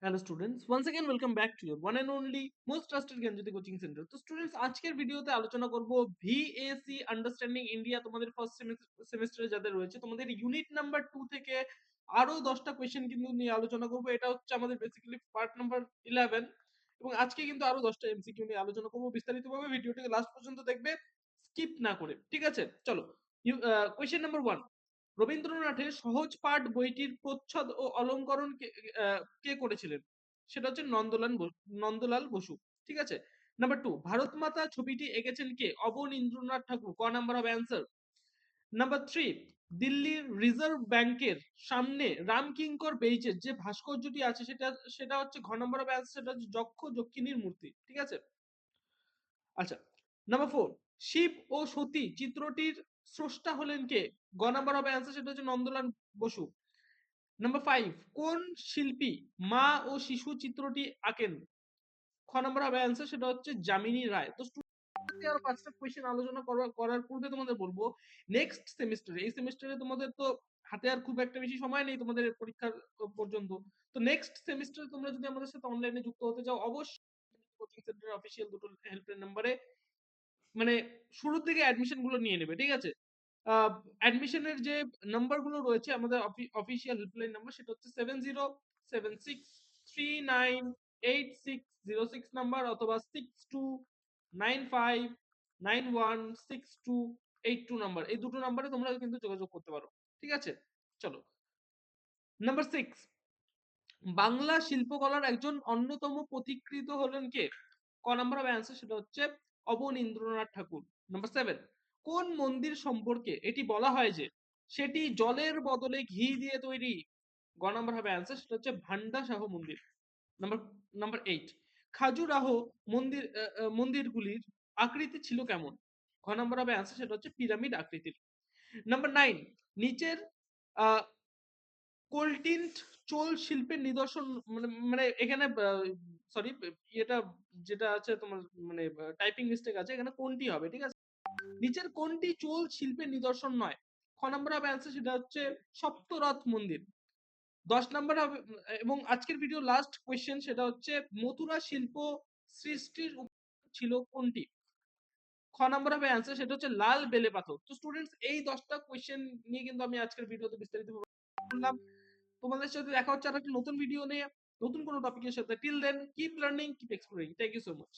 Hello students, once again welcome back to your one and only most trusted Gyanjyoti coaching centre. তো students, আজকের ভিডিওতে আলোচনা করব VAC understanding India, তোমাদের first সেমিস্টারে যাদের রয়েছে, তোমাদের ইউনিট নাম্বার 2 থেকে আরো 10টা কোয়েশ্চেন কিন্তু নিয়ে আলোচনা করব। এটা হচ্ছে আমাদের বেসিক্যালি পার্ট নাম্বার 11, এবং আজকে কিন্তু আরো 10টা এমসিকিউ নিয়ে আলোচনা করব বিস্তারিতভাবে। ভিডিওটাকে লাস্ট পর্যন্ত দেখবে, স্কিপ না করে, ঠিক আছে? চলো, কোয়েশ্চেন নাম্বার 1। রবীন্দ্রনাথের সহজ পাঠ বইটির প্রচ্ছদ ও অলঙ্করণ কে করেছিলেন? সেটা হচ্ছে নন্দলাল বসু, ঠিক আছে? নাম্বার 2, ভারত মাতা ছবিটি এঁকেছেন কে? অবনীন্দ্রনাথ ঠাকুর। ক নাম্বার হবে অ্যান্সার। নাম্বার 3, দিল্লির রিজার্ভ ব্যাংকের সামনে রামকিঙ্কর বেইজের যে ভাস্কর্যটি আছে সেটা সেটা হচ্ছে ঘ নাম্বার হবে অ্যান্সার। সেটা হচ্ছে যক্ষ যক্ষিণীর মূর্তি, ঠিক আছে? আচ্ছা, নাম্বার 4, শিব ও সতী চিত্রটির স্রষ্টা হলেন কে? গ নাম্বার হবে অ্যান্সার, সেটা হচ্ছে নন্দলাল বসু। নাম্বার 5, কোন শিল্পী মা ও শিশু চিত্রটি আঁকেন? খ নাম্বার হবে অ্যান্সার, সেটা হচ্ছে যামিনী রায়। তো স্টুডেন্টদের আরো 5টা কোশ্চেন আলোচনা করার পূর্বে তোমাদের বলবো, নেক্সট সেমিস্টারে, এই সেমিস্টারে তোমাদের তো হাতে আর খুব একটা বেশি সময় নেই তোমাদের পরীক্ষার পর্যন্ত। তো নেক্সট সেমিস্টারে তোমরা যদি আমাদের সাথে অনলাইনে যুক্ত হতে চাও, অবশ্যই কোচিং সেন্টারের অফিসিয়াল দুটো হেল্পলাইন নাম্বারে মানে শুরুর দিকে অ্যাডমিশন গুলো নিয়ে নেবে, ঠিক আছে? অ্যাডমিশনের যে নাম্বার গুলো রয়েছে আমাদের অফিসিয়াল হেল্পলাইন নাম্বার, সেটা হচ্ছে 7076398606 নাম্বার, অথবা 6295916282 নাম্বার। এই দুটো নাম্বারে তোমরা কিন্তু যোগাযোগ করতে পারো, ঠিক আছে? চলো, নাম্বার 6, বাংলা শিল্পকলার একজন অন্যতম পথিকৃৎ হলেন কে? ক নাম্বার হবে অ্যান্সার, সেটা হচ্ছে অবনীন্দ্রনাথ ঠাকুর। নাম্বার 7, কোন মন্দির সম্পর্কে এটি বলা হয় যে সেটি জলের বদলে ঘি দিয়ে তৈরি? গ নাম্বার হবে অ্যান্সার, সেটা হচ্ছে ভান্ডা শাহ মন্দির। নাম্বার নাম্বার 8, খাজুরাহো মন্দিরগুলির আকৃতি ছিল কেমন? ঘ নাম্বার হবে অ্যান্সার, সেটা হচ্ছে পিরামিড আকৃতির। নাম্বার 9, নিচের আহ কোলটিন্ট চোল শিল্পের নিদর্শন, মানে মানে এখানে সরি, এটা যেটা আছে তোমার মানে টাইপিং মিস্টেক আছে, এখানে কোনটি হবে, ঠিক আছে? নিচের কোনটি চোল শিল্পের নিদর্শন নয়? খ নাম্বার হবে অ্যান্সার, সেটা হচ্ছে সপ্তরথ মন্দির। 10 নাম্বার হবে, এবং আজকের ভিডিও লাস্ট কোয়েশ্চেন, সেটা হচ্ছে মথুরা শিল্প সৃষ্টির ছিল কোনটি? খ নাম্বার হবে অ্যান্সার, সেটা হচ্ছে লাল বেলে পাথর। তো স্টুডেন্টস, এই 10টা কোয়েশ্চেন নিয়ে কিন্তু আমি আজকের ভিডিওতে বিস্তারিত বললাম। তোমাদের সাথে দেখা হচ্ছে আর একটা নতুন ভিডিও নিয়ে, নতুন কোনো টপিকের সাথে। Till then, keep learning, keep exploring. Thank you so much.